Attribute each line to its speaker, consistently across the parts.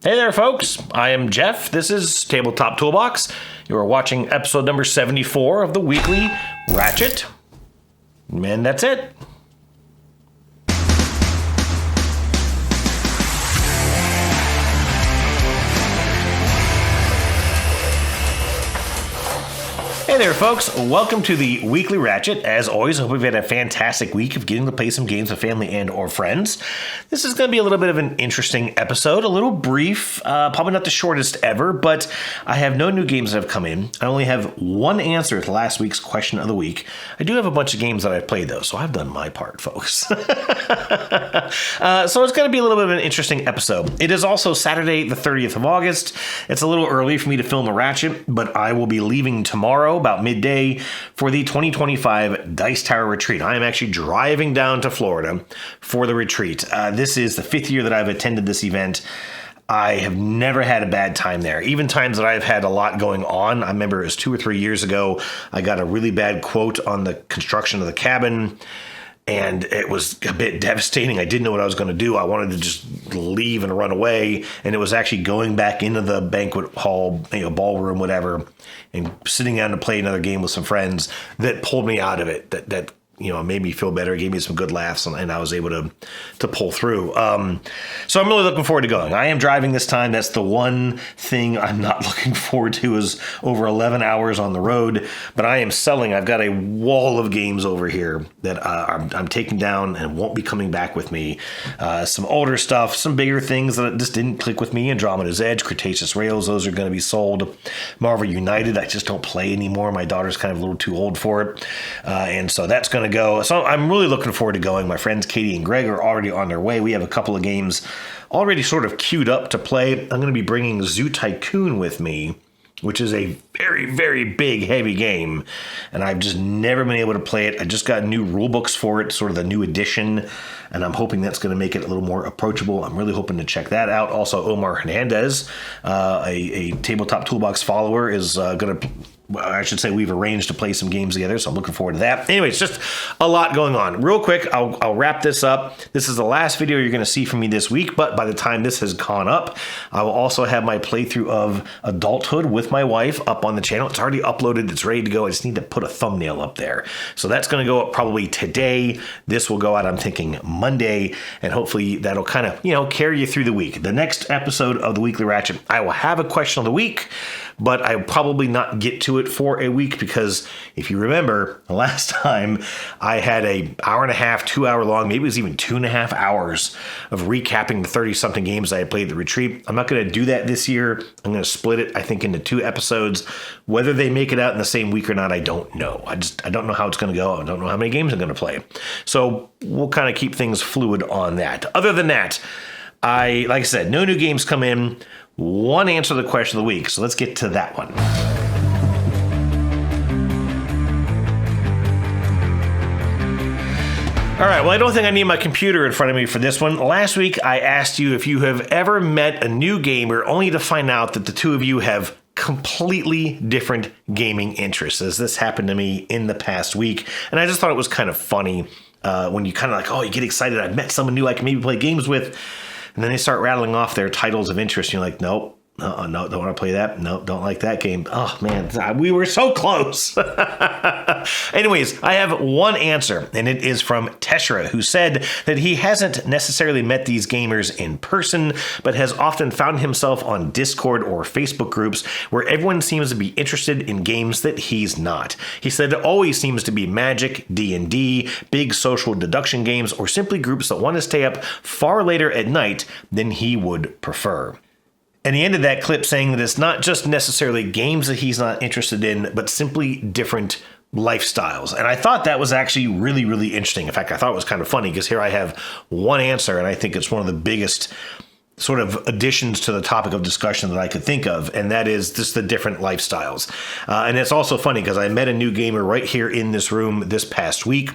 Speaker 1: Hey there, folks. I am Jeff. This is Tabletop Toolbox. You are watching episode number 74 of the Weekly Ratchet. And that's it. Hey there, folks. Welcome to the Weekly Ratchet. As always, I hope you've had a fantastic week of getting to play some games with family and or friends. This is going to be a little bit of an interesting episode, a little brief, probably not the shortest ever, but I have no new games that have come in. I only have one answer to last week's question of the week. I do have a bunch of games that I've played, though, so I've done my part, folks. So it's going to be a little bit of an interesting episode. It is also Saturday, the 30th of August. It's a little early for me to film a Ratchet, but I will be leaving tomorrow about midday for the 2025 Dice Tower Retreat. I am actually driving down to Florida for the retreat. This is the fifth year that I've attended this event. I have never had a bad time there. Even times that I've had a lot going on. I remember it was 2 or 3 years ago, I got a really bad quote on the construction of the cabin, and it was a bit devastating. I didn't know what I was going to do. I wanted to just leave and run away. And it was actually going back into the banquet hall, ballroom, whatever, and sitting down to play another game with some friends that pulled me out of it. That made me feel better, gave me some good laughs, and I was able to pull through. So I'm really looking forward to going. I am driving this time. That's the one thing I'm not looking forward to is over 11 hours on the road. But I am selling. I've got a wall of games over here that I'm taking down and won't be coming back with me. Some older stuff, some bigger things that just didn't click with me. Andromeda's Edge, Cretaceous Rails, those are going to be sold. Marvel United, I just don't play anymore. My daughter's kind of a little too old for it. And so that's going to go. So I'm really looking forward to going. My friends Katie and Greg are already on their way. We have a couple of games already sort of queued up to play. I'm going to be bringing Zoo Tycoon with me, which is a very, very big, heavy game. And I've just never been able to play it. I just got new rule books for it, sort of the new edition. And I'm hoping that's going to make it a little more approachable. I'm really hoping to check that out. Also, Omar Hernandez, a Tabletop Toolbox follower, is going to... I should say we've arranged to play some games together, so I'm looking forward to that. Anyways, just a lot going on. Real quick, I'll wrap this up. This is the last video you're going to see from me this week, but by the time this has gone up, I will also have my playthrough of Adulthood with my wife up on the channel. It's already uploaded. It's ready to go. I just need to put a thumbnail up there. So that's going to go up probably today. This will go out, I'm thinking, Monday, and hopefully that'll kind of, carry you through the week. The next episode of the Weekly Ratchet, I will have a question of the week, but I'll probably not get to it for a week because if you remember, the last time I had a hour and a half, 2 hour long, maybe it was even 2.5 hours of recapping the 30-something games I had played at the retreat. I'm not going to do that this year. I'm going to split it, I think, into 2 episodes. Whether they make it out in the same week or not, I don't know. I don't know how it's going to go. I don't know how many games I'm going to play. So we'll kind of keep things fluid on that. Other than that, like I said, no new games come in. One answer to the question of the week. So let's get to that one. All right, well, I don't think I need my computer in front of me for this one. Last week, I asked you if you have ever met a new gamer only to find out that the two of you have completely different gaming interests, as this happened to me in the past week. And I just thought it was kind of funny when you kind of you get excited. I've met someone new I can maybe play games with. And then they start rattling off their titles of interest. You're like, nope. No, don't want to play that. No, don't like that game. Oh, man, we were so close. Anyways, I have one answer, and it is from Teshra, who said that he hasn't necessarily met these gamers in person, but has often found himself on Discord or Facebook groups where everyone seems to be interested in games that he's not. He said it always seems to be Magic, D&D, big social deduction games, or simply groups that want to stay up far later at night than he would prefer. And he ended that clip saying that it's not just necessarily games that he's not interested in, but simply different lifestyles. And I thought that was actually really, really interesting. In fact, I thought it was kind of funny because here I have one answer, and I think it's one of the biggest sort of additions to the topic of discussion that I could think of, and that is just the different lifestyles. And it's also funny because I met a new gamer right here in this room this past week,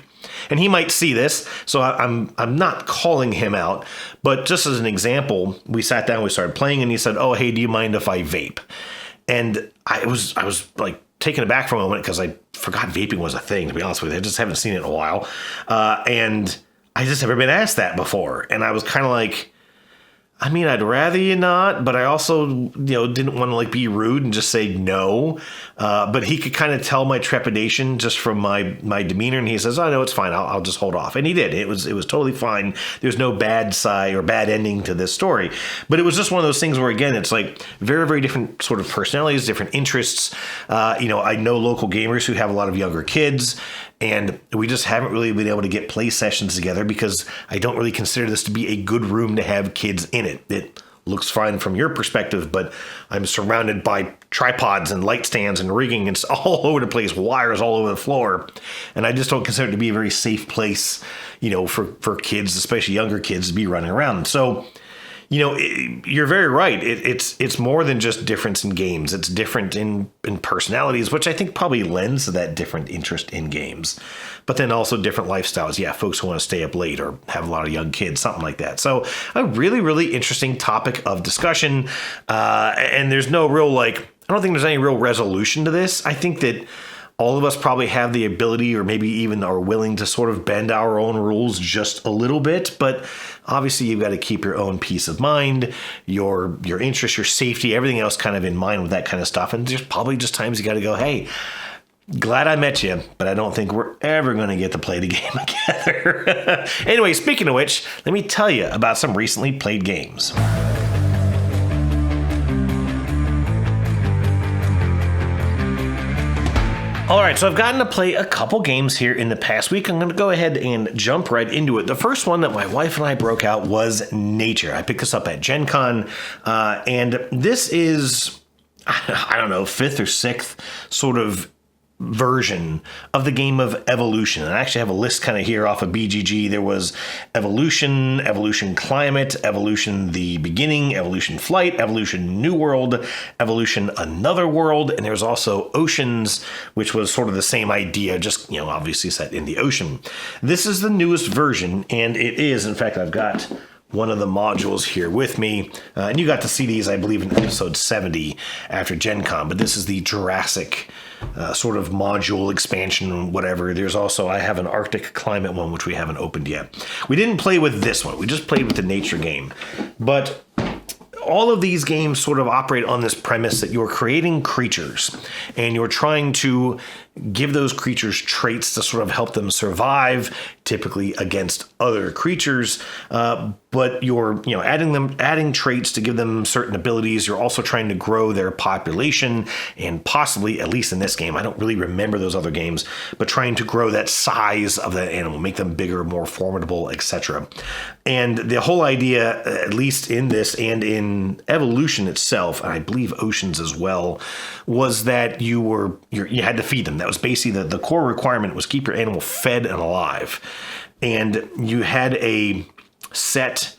Speaker 1: and he might see this, so I'm not calling him out, but just as an example, we sat down, we started playing, and he said, "Oh, hey, do you mind if I vape?" And I was like taken aback for a moment because I forgot vaping was a thing, to be honest with you. I just haven't seen it in a while, and I just never been asked that before, and I was kind of like, I mean, I'd rather you not, but I also, didn't want to like be rude and just say no. But he could kind of tell my trepidation just from my demeanor, and he says, "Oh no, it's fine. I'll just hold off." And he did. It was totally fine. There's no bad side or bad ending to this story. But it was just one of those things where, again, it's like very, very different sort of personalities, different interests. I know local gamers who have a lot of younger kids. And we just haven't really been able to get play sessions together because I don't really consider this to be a good room to have kids in it. It looks fine from your perspective, but I'm surrounded by tripods and light stands and rigging. It's all over the place, wires all over the floor. And I just don't consider it to be a very safe place, for kids, especially younger kids, to be running around. So, you're very right. It's more than just difference in games. It's different in personalities, which I think probably lends to that different interest in games. But then also different lifestyles. Yeah, folks who want to stay up late or have a lot of young kids, something like that. So a really, really interesting topic of discussion. And there's no real, I don't think there's any real resolution to this. I think that all of us probably have the ability or maybe even are willing to sort of bend our own rules just a little bit. But obviously, you've got to keep your own peace of mind, your interests, your safety, everything else kind of in mind with that kind of stuff. And there's probably just times you got to go, hey, glad I met you, but I don't think we're ever going to get to play the game together. Anyway, speaking of which, let me tell you about some recently played games. All right, so I've gotten to play a couple games here in the past week. I'm going to go ahead and jump right into it. The first one that my wife and I broke out was Nature. I picked this up at Gen Con, and this is, I don't know, fifth or sixth sort of version of the game of Evolution. And I actually have a list kind of here off of BGG. There was Evolution, Evolution Climate, Evolution The Beginning, Evolution Flight, Evolution New World, Evolution Another World, and there's also Oceans, which was sort of the same idea, just, obviously set in the ocean. This is the newest version, and it is, in fact, I've got one of the modules here with me, and you got to see these, I believe, in episode 70 after Gen Con, but this is the Jurassic sort of module expansion, whatever. There's also, I have an Arctic climate one, which we haven't opened yet. We didn't play with this one. We just played with the Nature game. But all of these games sort of operate on this premise that you're creating creatures and you're trying to give those creatures traits to sort of help them survive, typically against other creatures. But you're, adding traits to give them certain abilities. You're also trying to grow their population and possibly, at least in this game, I don't really remember those other games, but trying to grow that size of that animal, make them bigger, more formidable, etc. And the whole idea, at least in this and in Evolution itself, and I believe Oceans as well, was that you had to feed them. That was basically the core requirement was keep your animal fed and alive. And you had a set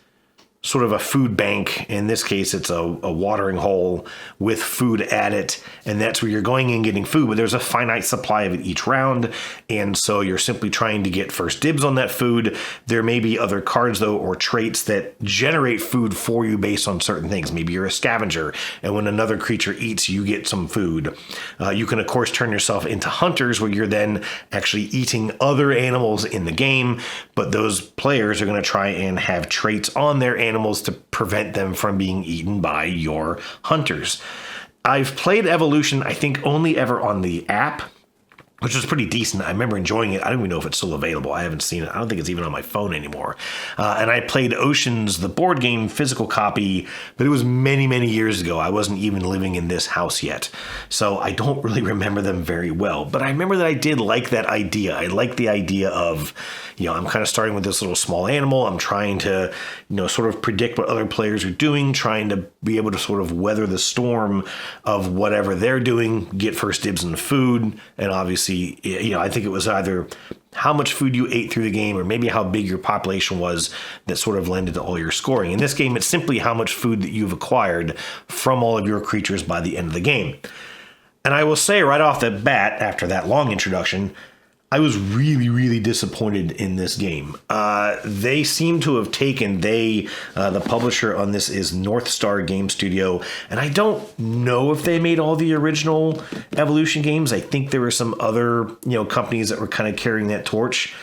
Speaker 1: sort of a food bank. In this case, it's a watering hole with food at it. And that's where you're going and getting food. But there's a finite supply of it each round. And so you're simply trying to get first dibs on that food. There may be other cards, though, or traits that generate food for you based on certain things. Maybe you're a scavenger. And when another creature eats, you get some food. You can, of course, turn yourself into hunters, where you're then actually eating other animals in the game. But those players are going to try and have traits on their animals to prevent them from being eaten by your hunters. I've played Evolution, I think, only ever on the app, which was pretty decent. I remember enjoying it. I don't even know if it's still available. I haven't seen it. I don't think it's even on my phone anymore. And I played Oceans, the board game, physical copy, but it was many, many years ago. I wasn't even living in this house yet. So I don't really remember them very well. But I remember that I did like that idea. I like the idea of, I'm kind of starting with this little small animal. I'm trying to, sort of predict what other players are doing, trying to be able to sort of weather the storm of whatever they're doing, get first dibs on the food, and obviously, I think it was either how much food you ate through the game or maybe how big your population was that sort of lended to all your scoring. In this game, it's simply how much food that you've acquired from all of your creatures by the end of the game. And I will say right off the bat, after that long introduction, I was really, really disappointed in this game. They seem to have taken, the publisher on this is North Star Game Studio, and I don't know if they made all the original Evolution games. I think there were some other, companies that were kind of carrying that torch,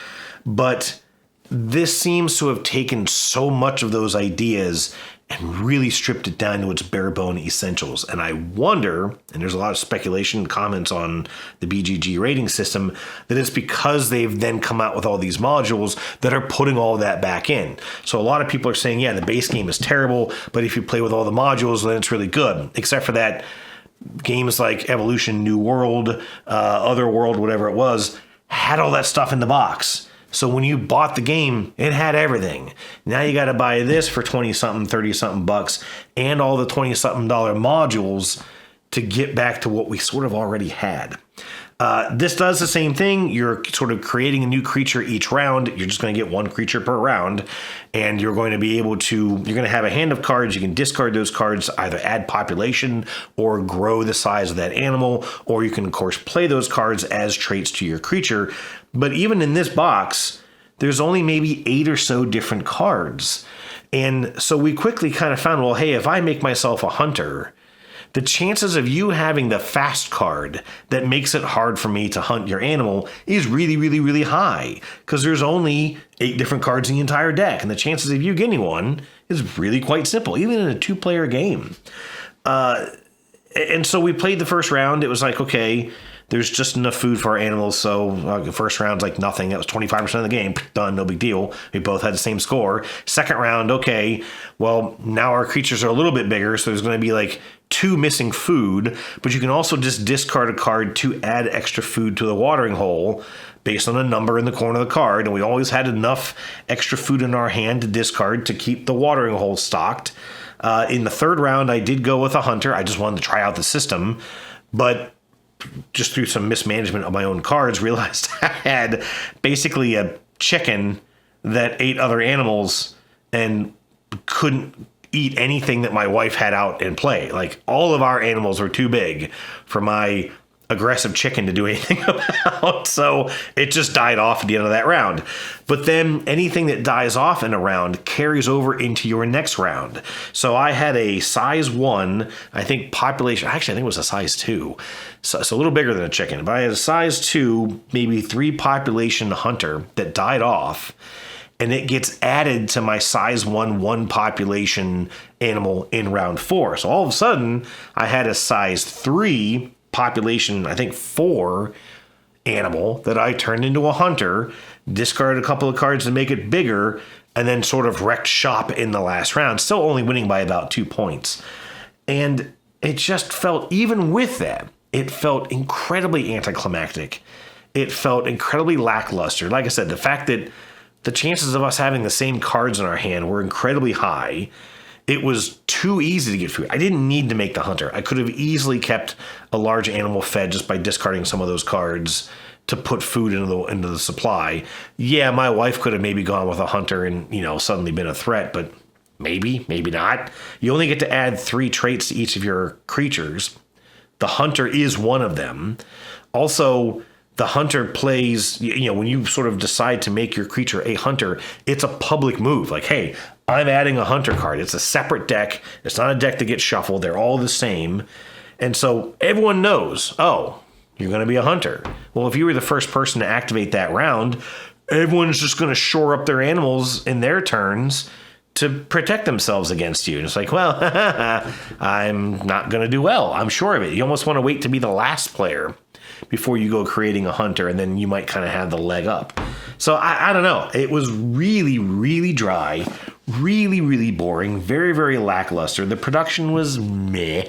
Speaker 1: but this seems to have taken so much of those ideas and really stripped it down to its bare bone essentials. And I wonder, and there's a lot of speculation comments on the BGG rating system, that it's because they've then come out with all these modules that are putting all that back in. So a lot of people are saying, yeah, the base game is terrible, but if you play with all the modules, then it's really good. Except for that, games like Evolution, New World, Otherworld, whatever it was, had all that stuff in the box. So when you bought the game, it had everything. Now you got to buy this for 20-something, 30-something bucks, and all the $20-something modules to get back to what we sort of already had. This does the same thing. You're sort of creating a new creature each round. You're just going to get one creature per round, and you're going to be able to, you're going to have a hand of cards. You can discard those cards, either add population or grow the size of that animal, or you can, of course, play those cards as traits to your creature. But even in this box, there's only maybe 8 or so different cards. And so we quickly kind of found, well, hey, if I make myself a hunter, the chances of you having the fast card that makes it hard for me to hunt your animal is really, really, really high, because there's only 8 different cards in the entire deck, and the chances of you getting one is really quite simple, even in a 2-player game. And so we played the first round. It was like, okay, there's just enough food for our animals, so the first round's like nothing. That was 25% of the game. Done, no big deal. We both had the same score. Second round, okay, well, now our creatures are a little bit bigger, so there's going to be like 2 missing food, but you can also just discard a card to add extra food to the watering hole based on a number in the corner of the card, and we always had enough extra food in our hand to discard to keep the watering hole stocked. In the third round, I did go with a hunter. I just wanted to try out the system, but just through some mismanagement of my own cards, realized I had basically a chicken that ate other animals and couldn't eat anything that my wife had out in play. Like, all of our animals were too big for my aggressive chicken to do anything about. So it just died off at the end of that round. But then anything that dies off in a round carries over into your next round. So I had a size 1, I think population, actually I think it was a size 2. So it's a little bigger than a chicken. But I had a size 2, maybe 3 population hunter that died off. And it gets added to my size 1 population animal in round 4. So all of a sudden, I had a size 3 population, I think 4 animal that I turned into a hunter, discarded a couple of cards to make it bigger, and then sort of wrecked shop in the last round, still only winning by about 2 points. And it just felt, even with that, it felt incredibly anticlimactic. It felt incredibly lackluster. Like I said, the fact that the chances of us having the same cards in our hand were incredibly high. It was too easy to get food. I didn't need to make the hunter. I could have easily kept a large animal fed just by discarding some of those cards to put food into the supply. Yeah, my wife could have maybe gone with a hunter and, suddenly been a threat, but maybe not. You only get to add 3 traits to each of your creatures. The hunter is one of them. Also, the hunter plays, when you sort of decide to make your creature a hunter, it's a public move. Like, hey, I'm adding a hunter card. It's a separate deck. It's not a deck that gets shuffled. They're all the same. And so everyone knows, oh, you're going to be a hunter. Well, if you were the first person to activate that round, everyone's just going to shore up their animals in their turns to protect themselves against you. And it's like, well, I'm not going to do well. I'm sure of it. You almost want to wait to be the last player before you go creating a hunter, and then you might kind of have the leg up. So I don't know. It was really, really dry, really, really boring, very, very lackluster. The production was meh.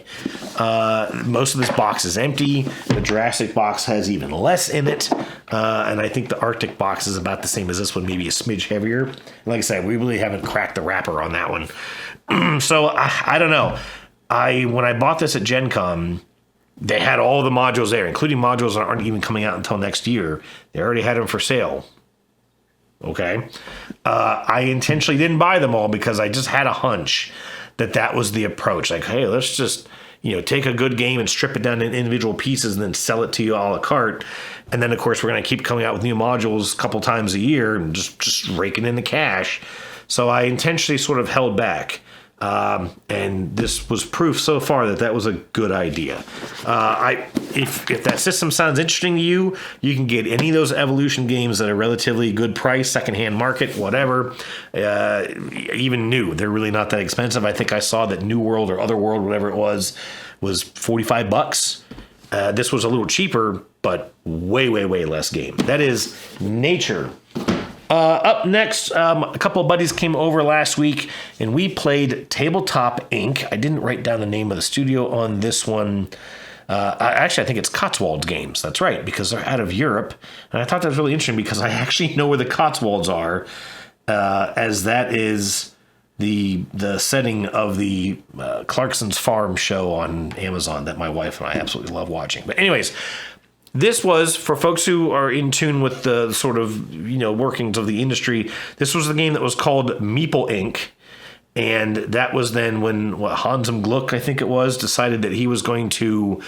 Speaker 1: Most of this box is empty. The Jurassic box has even less in it. And I think the Arctic box is about the same as this one, maybe a smidge heavier. And like I said, we really haven't cracked the wrapper on that one. So I don't know. When I bought this at Gen Con, they had all the modules there, including modules that aren't even coming out until next year. They already had them for sale. Okay. I intentionally didn't buy them all because I just had a hunch that was the approach. Like, hey, let's just, take a good game and strip it down in individual pieces and then sell it to you a la carte. And then, of course, we're going to keep coming out with new modules a couple times a year and just raking in the cash. So I intentionally sort of held back. And this was proof so far that that was a good idea. If that system sounds interesting to you, you can get any of those Evolution games at a relatively good price, secondhand market, whatever. Even new, they're really not that expensive. I think I saw that New World or Otherworld, whatever it was $45. This was a little cheaper, but way, way, way less game. That is Nature. Up next, a couple of buddies came over last week, and we played Tabletop Inc. I didn't write down the name of the studio on this one. Actually, I think it's Cotswolds Games. That's right, because they're out of Europe. And I thought that was really interesting because I actually know where the Cotswolds are, as that is the setting of the Clarkson's Farm show on Amazon that my wife and I absolutely love watching. But anyways, this was, for folks who are in tune with the sort of, workings of the industry, this was the game that was called Meeple Inc. And that was then when Hans im Gluck, I think it was, decided that he was going to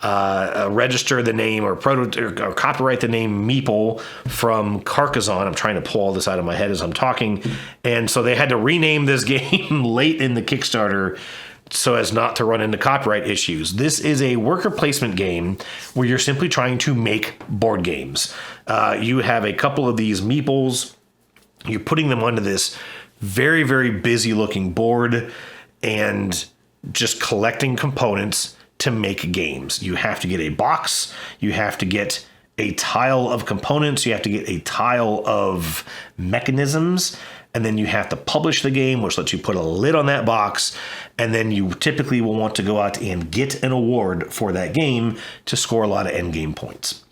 Speaker 1: register the name or copyright the name Meeple from Carcassonne. I'm trying to pull all this out of my head as I'm talking. And so they had to rename this game late in the Kickstarter so as not to run into copyright issues. This is a worker placement game where you're simply trying to make board games. You have a couple of these meeples. You're putting them onto this very, very busy looking board and just collecting components to make games. You have to get a box. You have to get a tile of components. You have to get a tile of mechanisms. And then you have to publish the game, which lets you put a lid on that box. And then you typically will want to go out and get an award for that game to score a lot of end game points.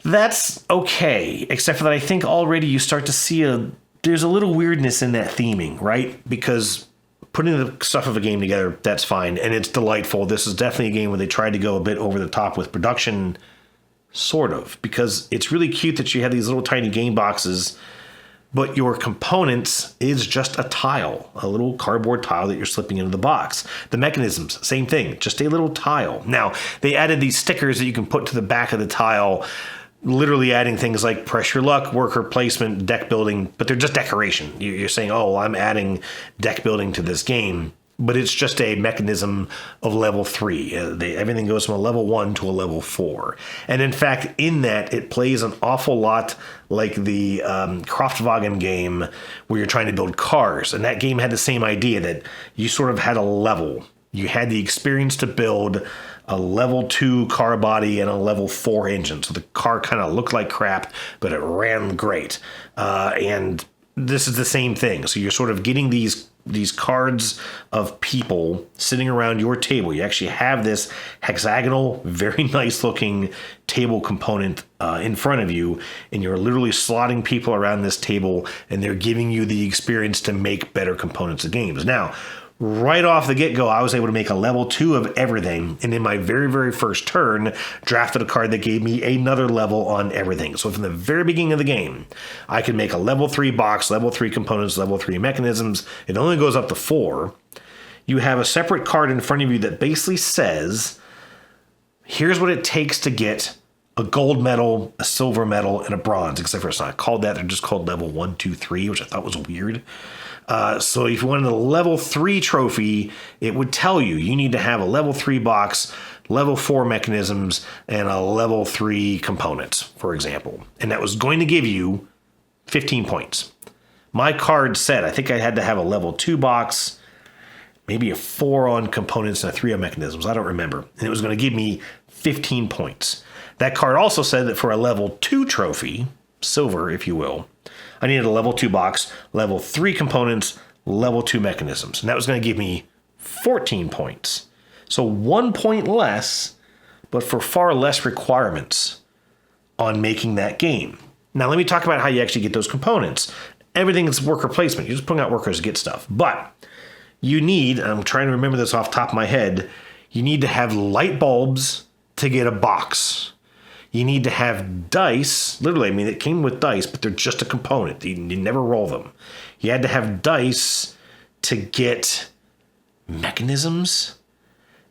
Speaker 1: That's okay, except for that I think already you start to see there's a little weirdness in that theming, right? Because putting the stuff of a game together, that's fine. And it's delightful. This is definitely a game where they tried to go a bit over the top with production, sort of. Because it's really cute that you have these little tiny game boxes, but your components is just a tile, a little cardboard tile that you're slipping into the box. The mechanisms, same thing, just a little tile. Now, they added these stickers that you can put to the back of the tile, literally adding things like press your luck, worker placement, deck building, but they're just decoration. You're saying, oh, well, I'm adding deck building to this game, but it's just a mechanism of level 3. Everything goes from a level 1 to a level 4. And in fact, in that, it plays an awful lot like the Kraftwagen game where you're trying to build cars. And that game had the same idea that you sort of had a level. You had the experience to build a level 2 car body and a level 4 engine. So the car kind of looked like crap, but it ran great. And this is the same thing. So you're sort of getting these cards of people sitting around your table. You actually have this hexagonal, very nice looking table component in front of you, and you're literally slotting people around this table, and they're giving you the experience to make better components of games. Now, right off the get-go, I was able to make a level 2 of everything, and in my very, very first turn, drafted a card that gave me another level on everything. So from the very beginning of the game, I could make a level 3 box, level 3 components, level 3 mechanisms. It only goes up to 4. You have a separate card in front of you that basically says, here's what it takes to get a gold medal, a silver medal, and a bronze, except for it's not called that. They're just called level 1, 2, 3, which I thought was weird. So if you wanted a level 3 trophy, it would tell you need to have a level 3 box, level 4 mechanisms, and a level 3 components, for example. And that was going to give you 15 points. My card said I think I had to have a level 2 box, maybe a 4 on components and a 3 on mechanisms. I don't remember. And it was going to give me 15 points. That card also said that for a level 2 trophy, silver, if you will, I needed a level 2 box, level 3 components, level 2 mechanisms. And that was going to give me 14 points. So 1 point less, but for far less requirements on making that game. Now, let me talk about how you actually get those components. Everything is worker placement. You're just putting out workers to get stuff. But you need, I'm trying to remember this off the top of my head, you need to have light bulbs to get a box. You need to have dice. Literally, I mean, it came with dice, but they're just a component. You never roll them. You had to have dice to get mechanisms,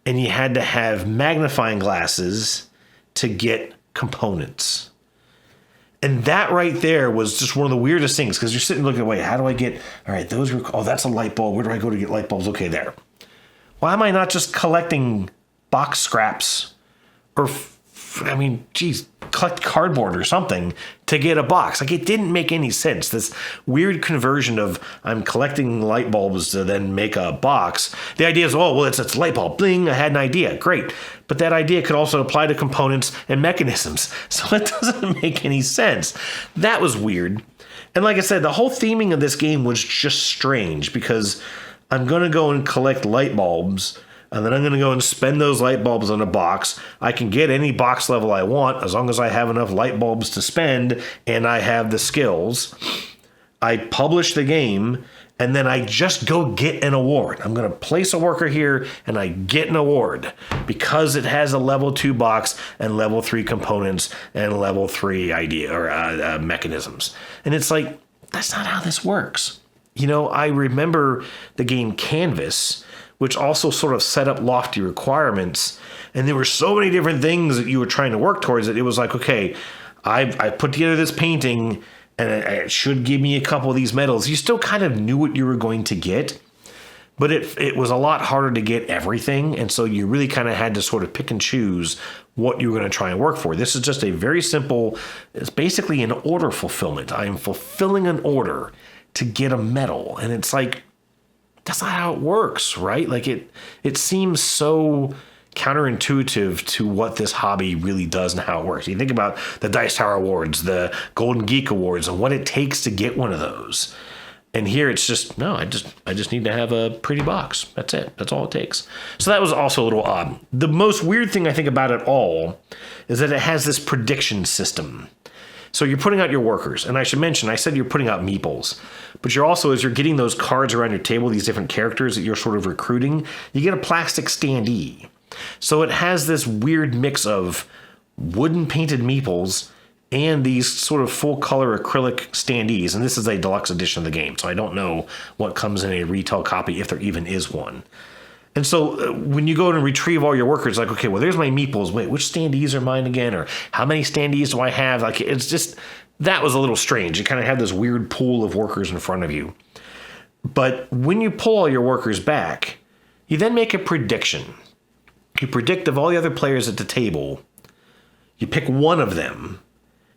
Speaker 1: and you had to have magnifying glasses to get components. And that right there was just one of the weirdest things, because you're sitting looking, wait, how do I get, all right, those were, oh, that's a light bulb. Where do I go to get light bulbs? Okay, there. Why am I not just collecting box scraps or, geez, collect cardboard or something to get a box? Like, it didn't make any sense. This weird conversion of I'm collecting light bulbs to then make a box. The idea is, oh, well, it's a light bulb. Bling, I had an idea. Great. But that idea could also apply to components and mechanisms. So it doesn't make any sense. That was weird. And like I said, the whole theming of this game was just strange, because I'm going to go and collect light bulbs, and then I'm going to go and spend those light bulbs on a box. I can get any box level I want as long as I have enough light bulbs to spend and I have the skills. I publish the game, and then I just go get an award. I'm going to place a worker here, and I get an award because it has a level 2 box and level 3 components and level 3 idea or mechanisms. And it's like, that's not how this works. I remember the game Canvas, which also sort of set up lofty requirements. And there were so many different things that you were trying to work towards that it was like, okay, I put together this painting and it should give me a couple of these medals. You still kind of knew what you were going to get, but it was a lot harder to get everything. And so you really kind of had to sort of pick and choose what you were going to try and work for. This is just a very simple, it's basically an order fulfillment. I am fulfilling an order to get a medal. And it's like, that's not how it works, right? Like it seems so counterintuitive to what this hobby really does and how it works. You think about the Dice Tower Awards, the Golden Geek Awards, and what it takes to get one of those. And here it's just, no, I just need to have a pretty box. That's it. That's all it takes. So that was also a little odd. The most weird thing I think about it all is that it has this prediction system. So you're putting out your workers, and I should mention, I said you're putting out meeples, but you're also, as you're getting those cards around your table, these different characters that you're sort of recruiting, you get a plastic standee. So it has this weird mix of wooden painted meeples and these sort of full color acrylic standees, and this is a deluxe edition of the game, so I don't know what comes in a retail copy, if there even is one. And so when you go and retrieve all your workers, like, okay, well, there's my meeples. Wait, which standees are mine again? Or how many standees do I have? Like, it's just, that was a little strange. You kind of have this weird pool of workers in front of you. But when you pull all your workers back, you then make a prediction. You predict of all the other players at the table. You pick one of them.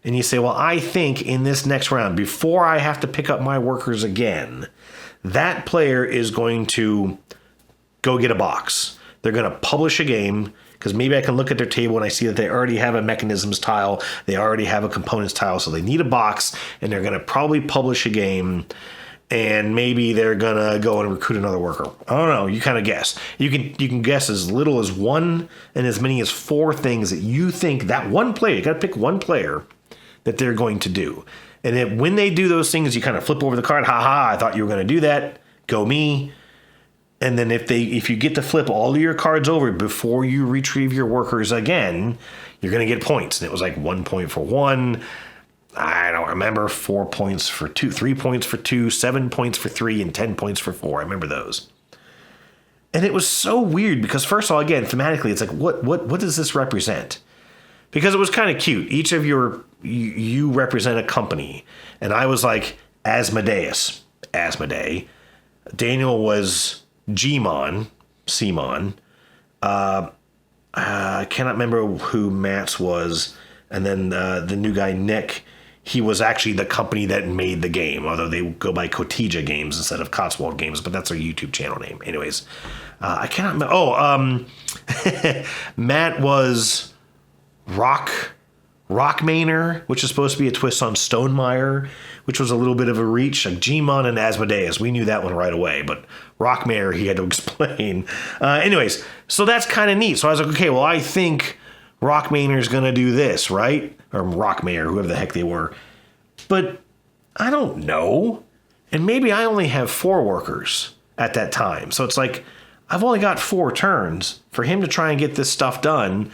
Speaker 1: And you say, well, I think in this next round, before I have to pick up my workers again, that player is going to go get a box. They're going to publish a game, because maybe I can look at their table and I see that they already have a mechanisms tile, they already have a components tile, so they need a box, and they're going to probably publish a game, and maybe they're going to go and recruit another worker. I don't know, you kind of guess. You can guess as little as 1 and as many as 4 things that you think that one player, you got to pick one player that they're going to do. And when they do those things, you kind of flip over the card, I thought you were going to do that, go me. And then if you get to flip all of your cards over before you retrieve your workers again, you're going to get points. And it was like 1 point for 1. I don't remember, 4 points for 2, 3 points for 2, 7 points for 3, and 10 points for 4. I remember those. And it was so weird because, first of all, again, thematically, it's like, what does this represent? Because it was kind of cute. Each of you represent a company. And I was like Asmodee. Daniel was Gmon, Simon. I cannot remember who Matt's was. And then the new guy, Nick, he was actually the company that made the game, although they go by Kotija Games instead of Cotswold Games, but that's their YouTube channel name. Anyways, I cannot remember. Matt was Rockmaner, which is supposed to be a twist on Stonemaier, which was a little bit of a reach. Like Gmon and Asmodeus, we knew that one right away, but Rockmaner, he had to explain. Anyways, so that's kind of neat. So I was like, okay, well, I think Rockmaner's going to do this, right? Or Rockmayer, whoever the heck they were. But I don't know. And maybe I only have 4 workers at that time. So it's like, I've only got 4 turns for him to try and get this stuff done.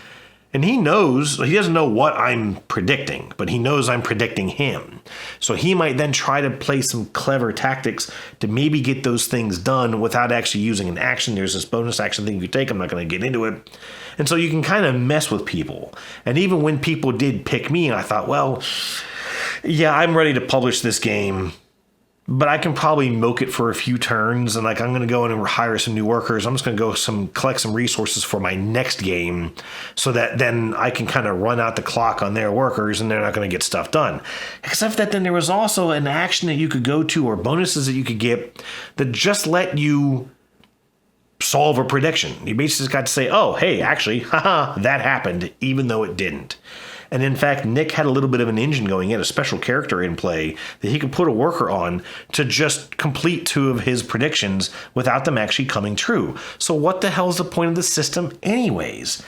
Speaker 1: And he knows, he doesn't know what I'm predicting, but he knows I'm predicting him. So he might then try to play some clever tactics to maybe get those things done without actually using an action. There's this bonus action thing you take. I'm not going to get into it. And so you can kind of mess with people. And even when people did pick me, I thought, well, Yeah, I'm ready to publish this game, but I can probably milk it for a few turns, and like I'm going to go in and hire some new workers. I'm just going to go collect some resources for my next game, so that then I can kind of run out the clock on their workers, and they're not going to get stuff done. Except that then there was also an action that you could go to or bonuses that you could get that just let you solve a prediction. You basically just got to say, oh, hey, actually, haha, that happened, even though it didn't. And in fact, Nick had a little bit of an engine going in, a special character in play that he could put a worker on to just complete 2 of his predictions without them actually coming true. So what the hell is the point of the system anyways?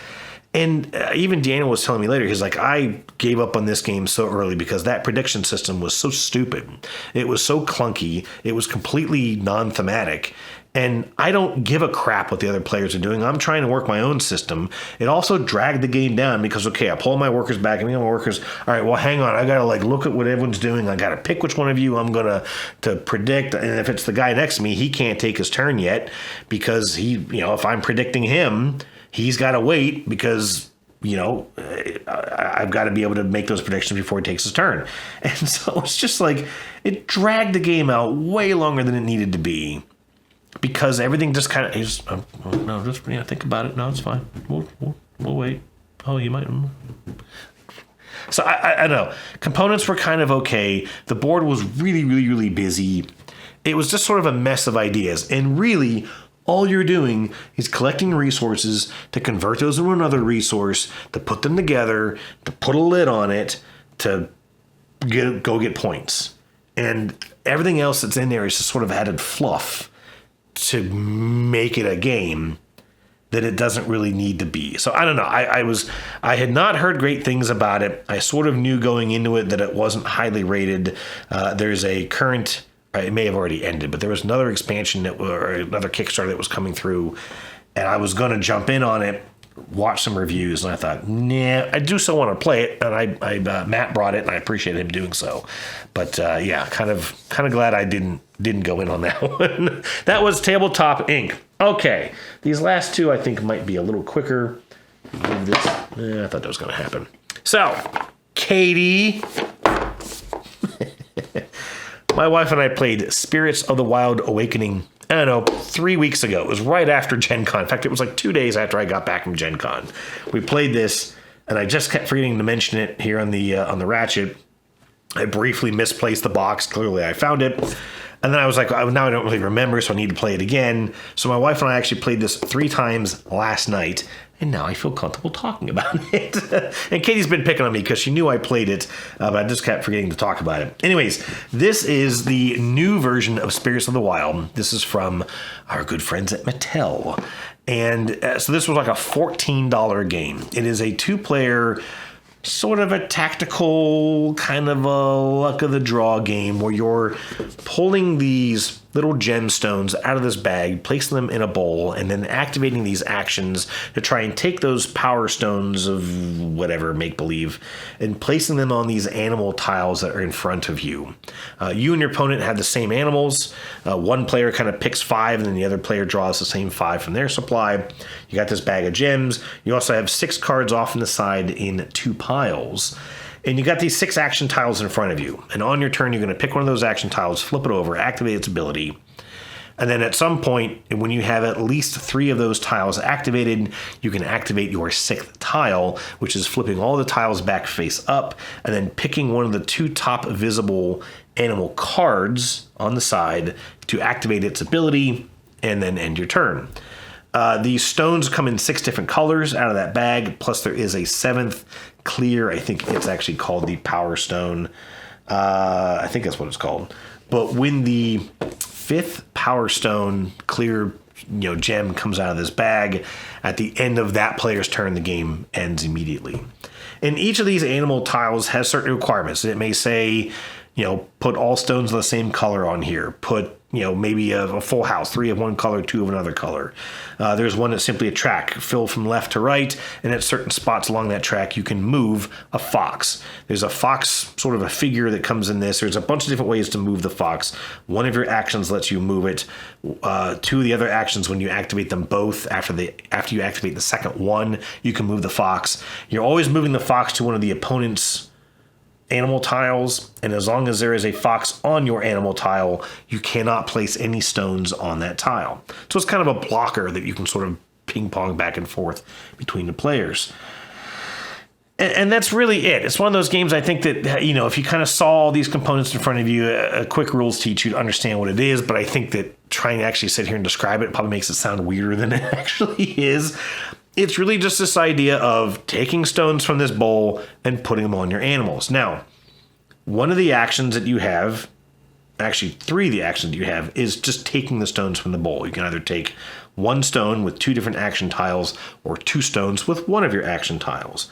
Speaker 1: And even Daniel was telling me later, he's like, I gave up on this game so early because that prediction system was so stupid. It was so clunky. It was completely non-thematic. And I don't give a crap what the other players are doing. I'm trying to work my own system. It also dragged the game down because, okay, I pull my workers back and my workers, all right, well, hang on. I got to like look at what everyone's doing. I got to pick which one of you I'm going to predict. And if it's the guy next to me, he can't take his turn yet because if I'm predicting him, he's got to wait because, I've got to be able to make those predictions before he takes his turn. And so it's just like it dragged the game out way longer than it needed to be. Because everything just kind of think about it. No, it's fine. We'll wait. Oh, you might. So I don't know. Components were kind of okay. The board was really, really, really busy. It was just sort of a mess of ideas. And really, all you're doing is collecting resources to convert those into another resource, to put them together, to put a lid on it, to go get points. And everything else that's in there is just sort of added fluff to make it a game that it doesn't really need to be. So I don't know. I had not heard great things about it. I sort of knew going into it that it wasn't highly rated. There's a current, it may have already ended, but there was another expansion or another Kickstarter that was coming through, and I was going to jump in on it, watch some reviews, and I thought, nah, I do still want to play it. And Matt brought it, and I appreciate him doing so. But kind of glad I didn't go in on that one. That was Tabletop Inc. Okay, these last 2 I think might be a little quicker. I thought that was going to happen. So, Katie, my wife and I played Spirits of the Wild Awakening. I don't know, 3 weeks ago. It was right after Gen Con. In fact, it was like 2 days after I got back from Gen Con. We played this, and I just kept forgetting to mention it here on the Ratchet. I briefly misplaced the box. Clearly, I found it. And then I was like, now I don't really remember, so I need to play it again. So my wife and I actually played this 3 times last night, and now I feel comfortable talking about it. And Katie's been picking on me because she knew I played it, but I just kept forgetting to talk about it. Anyways, this is the new version of Spirits of the Wild. This is from our good friends at Mattel. And so this was like a $14 game. It is a 2-player, sort of a tactical, kind of a luck of the draw game where you're pulling these little gemstones out of this bag, placing them in a bowl, and then activating these actions to try and take those power stones of whatever, make-believe, and placing them on these animal tiles that are in front of you. You and your opponent have the same animals. One player kind of picks 5, and then the other player draws the same 5 from their supply. You got this bag of gems. You also have 6 cards off on the side in 2 piles. And you got these 6 action tiles in front of you. And on your turn, you're going to pick one of those action tiles, flip it over, activate its ability. And then at some point, when you have at least 3 of those tiles activated, you can activate your 6th tile, which is flipping all the tiles back face up, and then picking one of the 2 top visible animal cards on the side to activate its ability, and then end your turn. These stones come in 6 different colors out of that bag, plus there is a 7th clear. I think it's actually called the Power Stone. I think that's what it's called. But when the 5th Power Stone clear gem comes out of this bag, at the end of that player's turn, the game ends immediately. And each of these animal tiles has certain requirements. It may say, put all stones of the same color on here. Put, maybe a full house, 3 of one color, 2 of another color. There's one that's simply a track, fill from left to right, and at certain spots along that track, you can move a fox. There's a fox, sort of a figure that comes in this. There's a bunch of different ways to move the fox. One of your actions lets you move it. 2 of the other actions, when you activate them both, after you activate the second one, you can move the fox. You're always moving the fox to one of the opponent's animal tiles, and as long as there is a fox on your animal tile, you cannot place any stones on that tile. So it's kind of a blocker that you can sort of ping pong back and forth between the players. And that's really it. It's one of those games, I think, that, you know, if you kind of saw all these components in front of you, a quick rules teach, you'd understand what it is. But I think that trying to actually sit here and describe it probably makes it sound weirder than it actually is. It's really just this idea of taking stones from this bowl and putting them on your animals. Now, one of the actions that you have, actually 3 of the actions that you have, is just taking the stones from the bowl. You can either take 1 stone with 2 different action tiles or 2 stones with 1 of your action tiles.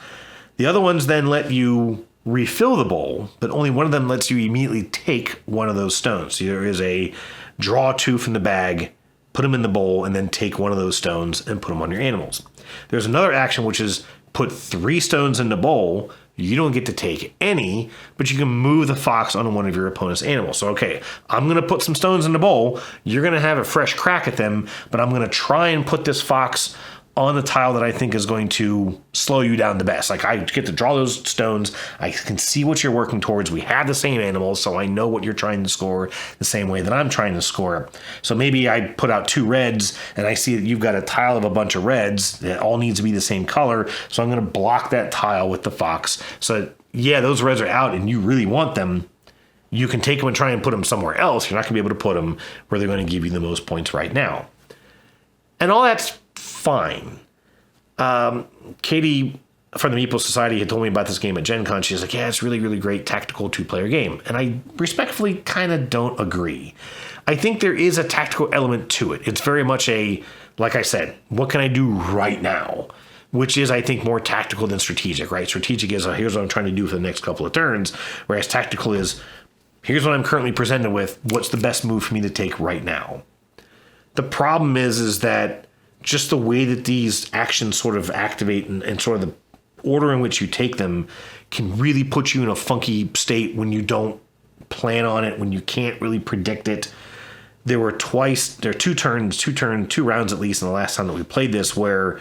Speaker 1: The other ones then let you refill the bowl, but only one of them lets you immediately take 1 of those stones. So there is a draw 2 from the bag, put them in the bowl, and then take 1 of those stones and put them on your animals. There's another action which is put 3 stones in the bowl. You don't get to take any, but you can move the fox on one of your opponent's animals. So, okay, I'm going to put some stones in the bowl. You're going to have a fresh crack at them, but I'm going to try and put this fox on the tile that I think is going to slow you down the best. Like, I get to draw those stones. I can see what you're working towards. We have the same animals, so I know what you're trying to score the same way that I'm trying to score. So maybe I put out 2 reds, and I see that you've got a tile of a bunch of reds that all needs to be the same color, so I'm going to block that tile with the fox. So, yeah, those reds are out, and you really want them. You can take them and try and put them somewhere else. You're not going to be able to put them where they're going to give you the most points right now. And all that's fine. Katie from the Meeple Society had told me about this game at Gen Con. She's like, yeah, it's really, really great tactical 2-player game. And I respectfully kind of don't agree. I think there is a tactical element to it. It's very much like I said, what can I do right now? Which is, I think, more tactical than strategic, right? Strategic is, here's what I'm trying to do for the next couple of turns. Whereas tactical is, here's what I'm currently presented with. What's the best move for me to take right now? The problem is that just the way that these actions sort of activate and sort of the order in which you take them can really put you in a funky state when you don't plan on it, when you can't really predict it. There are 2 rounds at least in the last time that we played this, where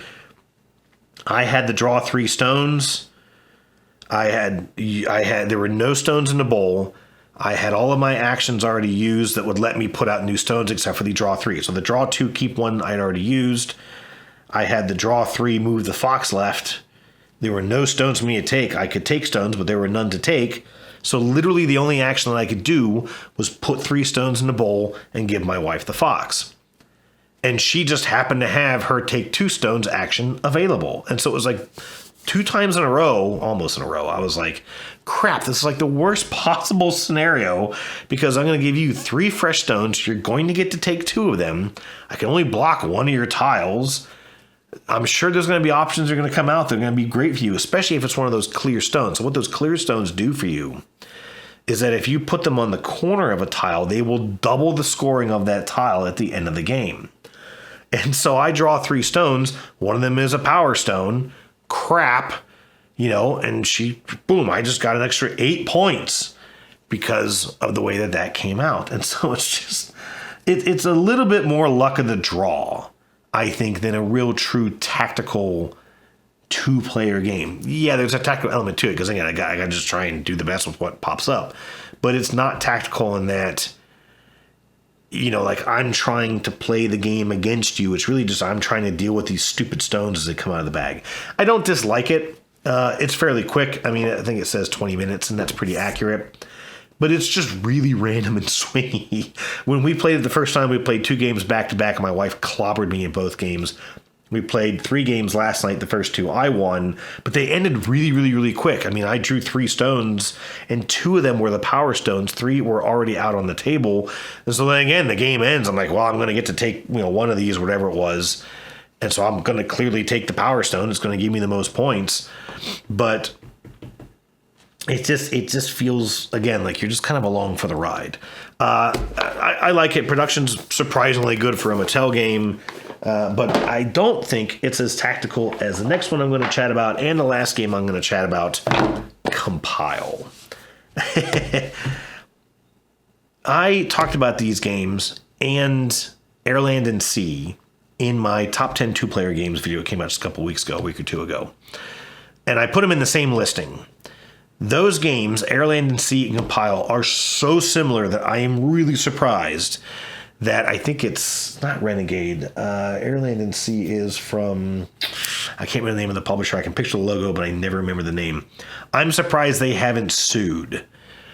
Speaker 1: I had to draw 3 stones. There were no stones in the bowl. I had all of my actions already used that would let me put out new stones except for the draw 3. So the draw 2, keep 1 I'd already used. I had the draw 3, move the fox left. There were no stones for me to take. I could take stones, but there were none to take. So literally the only action that I could do was put 3 stones in the bowl and give my wife the fox. And she just happened to have her take 2 stones action available. And so it was like 2 times in a row, almost in a row, I was like, crap, this is like the worst possible scenario, because I'm going to give you 3 fresh stones. You're going to get to take 2 of them. I can only block 1 of your tiles. I'm sure there's going to be options that are going to come out that are going to be great for you, especially if it's one of those clear stones. So what those clear stones do for you is that if you put them on the corner of a tile, they will double the scoring of that tile at the end of the game. And so I draw 3 stones. One of them is a power stone. Crap. And boom, I just got an extra 8 points because of the way that came out. And so it's a little bit more luck of the draw, I think, than a real true tactical 2-player game. Yeah, there's a tactical element to it, because again, I got to just try and do the best with what pops up. But it's not tactical in that, like I'm trying to play the game against you. It's really just I'm trying to deal with these stupid stones as they come out of the bag. I don't dislike it. It's fairly quick. I mean, I think it says 20 minutes, and that's pretty accurate. But it's just really random and swingy. When we played it the first time, we played 2 games back-to-back, and my wife clobbered me in both games. We played 3 games last night. The first 2 I won, but they ended really, really, really quick. I mean, I drew 3 stones, and 2 of them were the power stones. 3 were already out on the table. And so then again, the game ends. I'm like, well, I'm going to get to take one of these, whatever it was. And so I'm going to clearly take the power stone. It's going to give me the most points. But it just feels, again, like you're just kind of along for the ride. I like it. Production's surprisingly good for a Mattel game. But I don't think it's as tactical as the next one I'm going to chat about and the last game I'm going to chat about, Compile. I talked about these games and Airland and Sea in my top 10 2-player games video. It came out just a couple weeks ago, a week or 2 ago. And I put them in the same listing. Those games, Air, Land, and Sea and Compile, are so similar that I am really surprised that I think it's not Renegade. Air, Land, and Sea is from... I can't remember the name of the publisher. I can picture the logo, but I never remember the name. I'm surprised they haven't sued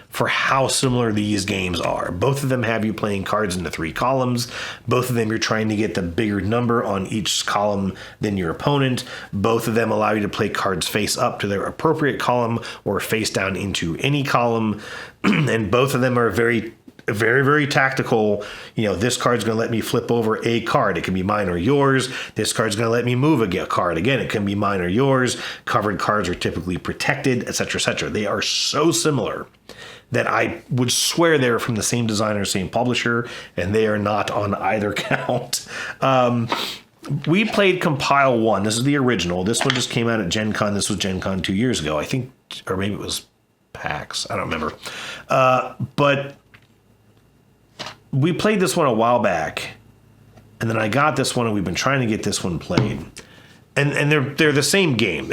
Speaker 1: for how similar these games are. Both of them have you playing cards into 3 columns. Both of them you're trying to get the bigger number on each column than your opponent. Both of them allow you to play cards face up to their appropriate column or face down into any column. And both of them are very, very tactical. This card's going to let me flip over a card. It can be mine or yours. This card's going to let me move a card. Again, it can be mine or yours. Covered cards are typically protected, etc., etc. They are so similar that I would swear they're from the same designer, same publisher, and they are not on either count. We played Compile 1. This is the original. This one just came out at Gen Con. This was Gen Con 2 years ago, I think, or maybe it was PAX. I don't remember. But we played this one a while back, and then I got this one, and we've been trying to get this one played. And they're the same game.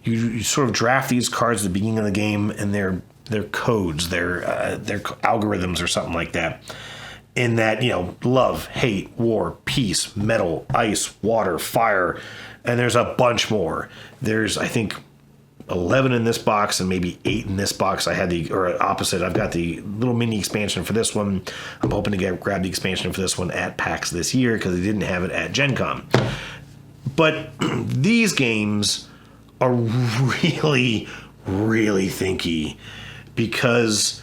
Speaker 1: You sort of draft these cards at the beginning of the game, and they're codes, they're algorithms or something like that. In that, love, hate, war, peace, metal, ice, water, fire, and there's a bunch more. There's, I think, 11 in this box and maybe 8 in this box. I've got the little mini expansion for this one. I'm hoping to grab the expansion for this one at PAX this year because they didn't have it at Gen Con. But these games are really, really thinky because,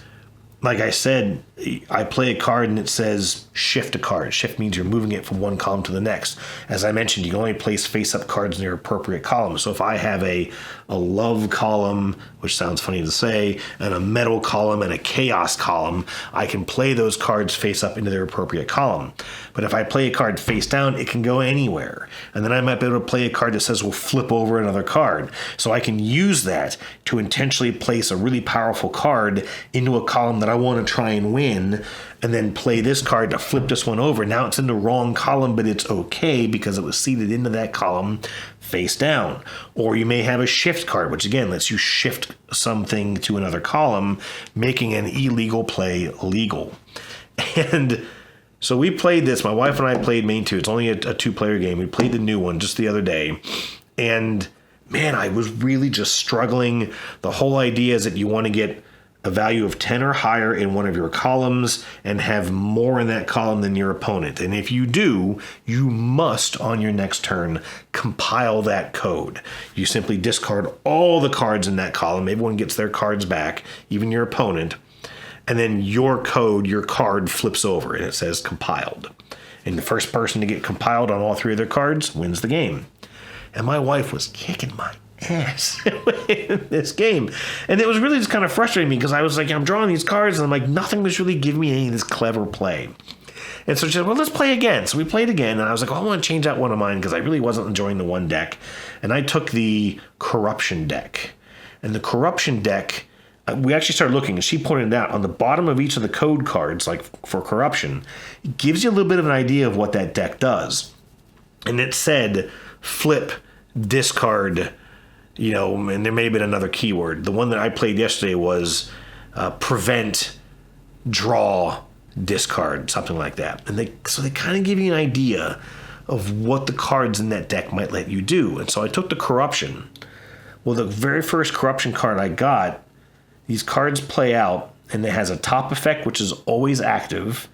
Speaker 1: like I said, I play a card and it says shift a card. Shift means you're moving it from one column to the next. As I mentioned, you can only place face-up cards in their appropriate column. So if I have a love column, which sounds funny to say, and a metal column and a chaos column, I can play those cards face up into their appropriate column. But if I play a card face down, it can go anywhere. And then I might be able to play a card that says we'll flip over another card. So I can use that to intentionally place a really powerful card into a column that I want to try and win, and then play this card to flip this one over. Now it's in the wrong column, but it's okay because it was seated into that column face down. Or you may have a shift card, which again lets you shift something to another column, making an illegal play legal. And so we played this. My wife and I played Main 2. It's only a 2-player game. We played the new one just the other day. And man, I was really just struggling. The whole idea is that you want to get a value of 10 or higher in one of your columns and have more in that column than your opponent. And if you do, you must, on your next turn, compile that code. You simply discard all the cards in that column. Everyone gets their cards back, even your opponent. And then your card flips over and it says compiled. And the first person to get compiled on all 3 of their cards wins the game. And my wife was kicking my ass in this game. And it was really just kind of frustrating me because I was like, I'm drawing these cards and I'm like, nothing was really giving me any of this clever play. And so she said, well, let's play again. So we played again, and I was like, I want to change out one of mine because I really wasn't enjoying the one deck. And I took the Corruption deck. And the Corruption deck, we actually started looking, and she pointed out on the bottom of each of the code cards, like for Corruption, it gives you a little bit of an idea of what that deck does. And it said, flip, discard, and there may have been another keyword. The one that I played yesterday was prevent, draw, discard, something like that. And they kind of give you an idea of what the cards in that deck might let you do. And so I took the Corruption. Well, the very first Corruption card I got, these cards play out, and it has a top effect, which is always active.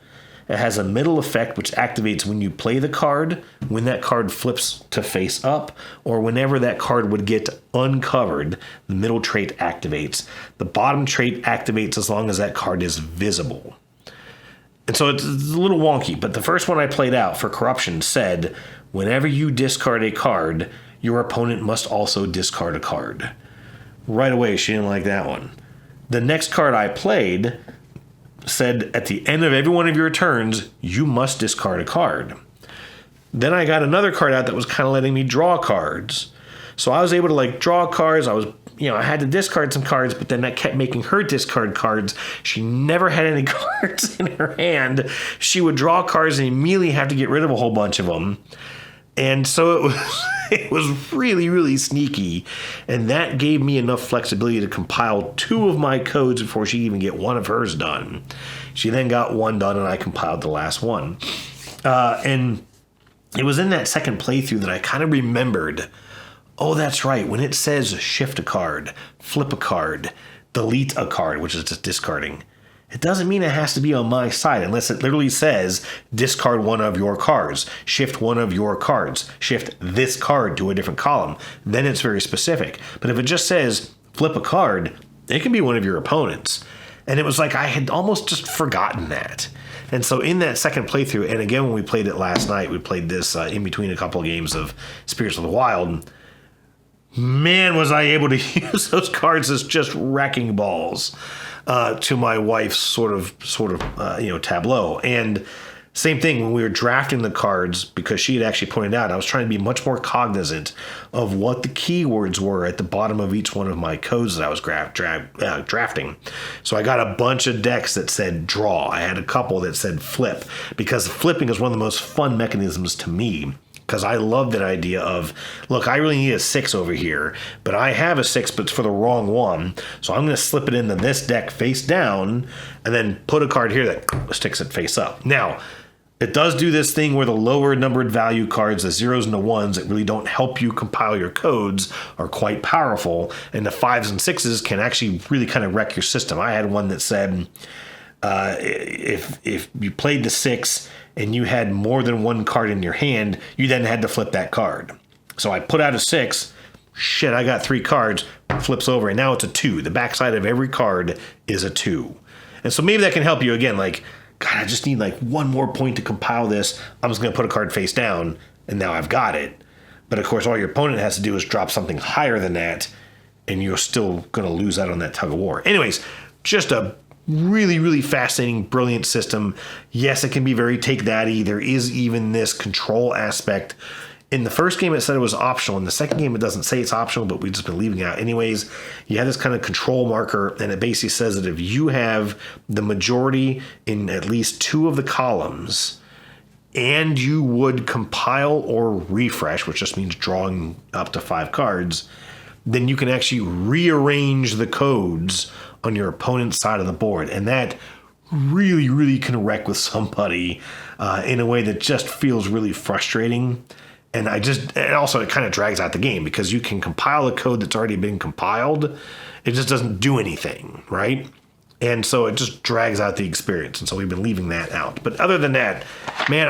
Speaker 1: It has a middle effect, which activates when you play the card, when that card flips to face up, or whenever that card would get uncovered, the middle trait activates. The bottom trait activates as long as that card is visible. And so it's a little wonky, but the first one I played out for Corruption said, whenever you discard a card, your opponent must also discard a card. Right away, she didn't like that one. The next card I played said, at the end of every one of your turns, you must discard a card. Then I got another card out that was kind of letting me draw cards. So I was able to draw cards. I had to discard some cards, but then that kept making her discard cards. She never had any cards in her hand. She would draw cards and immediately have to get rid of a whole bunch of them. And so it was it was really, really sneaky. And that gave me enough flexibility to compile 2 of my codes before she even get one of hers done. She then got one done, and I compiled the last one. And it was in that second playthrough that I kind of remembered, oh, that's right, when it says shift a card, flip a card, delete a card, which is just discarding, it doesn't mean it has to be on my side unless it literally says discard one of your cards, shift one of your cards, shift this card to a different column. Then it's very specific. But if it just says flip a card, it can be one of your opponents. And it was like I had almost just forgotten that. And so in that second playthrough, and again when we played it last night, we played this in between a couple of games of Spirits of the Wild, man, was I able to use those cards as just wrecking balls to my wife's sort of tableau. And same thing when we were drafting the cards, because she had actually pointed out I was trying to be much more cognizant of what the keywords were at the bottom of each one of my codes that I was drafting. So I got a bunch of decks that said draw. I had a couple that said flip, because flipping is one of the most fun mechanisms to me. Because I love that idea of, look, I really need a 6 over here, but I have a 6, but it's for the wrong one. So I'm going to slip it into this deck face down and then put a card here that sticks it face up. Now, it does do this thing where the lower numbered value cards, the 0s and the 1s that really don't help you compile your codes, are quite powerful. And the 5s and 6s can actually really kind of wreck your system. I had one that said, if you played the 6 and you had more than one card in your hand, you then had to flip that card. So I put out a 6. Shit, I got 3 cards. Flips over, and now it's a 2. The backside of every card is a 2. And so maybe that can help you again. Like, God, I just need like one more point to compile this. I'm just going to put a card face down, and now I've got it. But of course, all your opponent has to do is drop something higher than that, and you're still going to lose out on that tug of war. Anyways, just a really, really fascinating, brilliant system. Yes, it can be very take-thatty. There is even this control aspect. In the first game, it said it was optional. In the second game, it doesn't say it's optional, but we've just been leaving it out anyways. You have this kind of control marker, and it basically says that if you have the majority in at least 2 of the columns, and you would compile or refresh, which just means drawing up to 5 cards, then you can actually rearrange the codes on your opponent's side of the board. And that really, really can wreck with somebody in a way that just feels really frustrating. And it kind of drags out the game, because you can compile a code that's already been compiled. It just doesn't do anything, right? And so it just drags out the experience. And so we've been leaving that out. But other than that, man,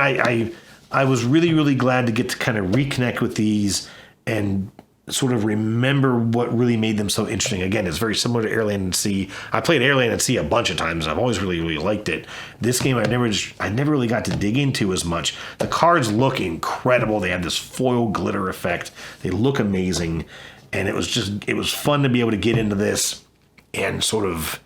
Speaker 1: I was really, really glad to get to kind of reconnect with these and sort of remember what really made them so interesting. Again, it's very similar to Airland and Sea. I played Airland and Sea a bunch of times, and I've always really, really liked it. This game, I never really got to dig into as much. The cards look incredible. They have this foil glitter effect. They look amazing, and it was fun to be able to get into this and sort of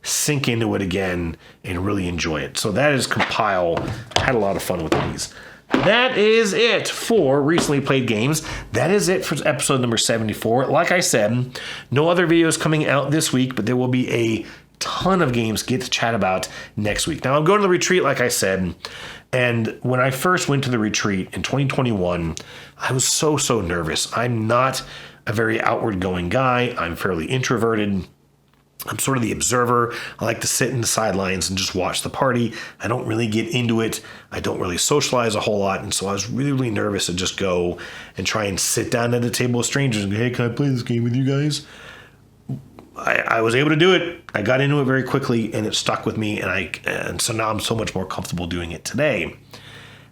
Speaker 1: sink into it again and really enjoy it. So that is Compile. I had a lot of fun with these. That is it for recently played games. That is it for episode number 74. Like I said, no other videos coming out this week, but there will be a ton of games to get to chat about next week. Now, I'm going to the retreat, like I said, and when I first went to the retreat in 2021, I was so nervous. I'm not a very outward-going guy. I'm fairly introverted. I'm sort of the observer. I like to sit in the sidelines and just watch the party. I don't really get into it. I don't really socialize a whole lot. And so I was really, really nervous to just go and try and sit down at a table with strangers and go, hey, can I play this game with you guys? I was able to do it. I got into it very quickly, and it stuck with me. And so now I'm so much more comfortable doing it today.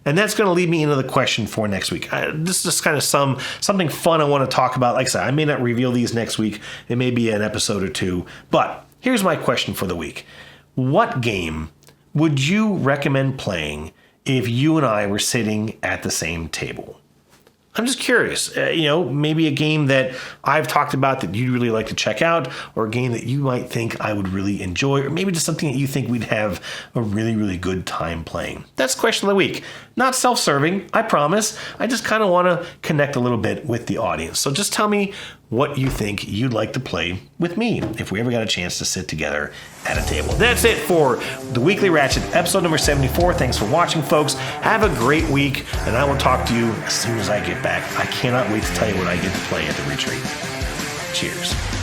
Speaker 1: And that's going to lead me into the question for next week. This is just kind of something fun I want to talk about. Like I said, I may not reveal these next week. It may be an episode or 2. But here's my question for the week. What game would you recommend playing if you and I were sitting at the same table? I'm just curious, maybe a game that I've talked about that you'd really like to check out, or a game that you might think I would really enjoy, or maybe just something that you think we'd have a really, really good time playing. That's question of the week. Not self-serving, I promise. I just kind of want to connect a little bit with the audience. So just tell me, what you think you'd like to play with me if we ever got a chance to sit together at a table. That's it for the Weekly Ratchet, episode number 74. Thanks for watching, folks. Have a great week, and I will talk to you as soon as I get back. I cannot wait to tell you what I get to play at the retreat. Cheers.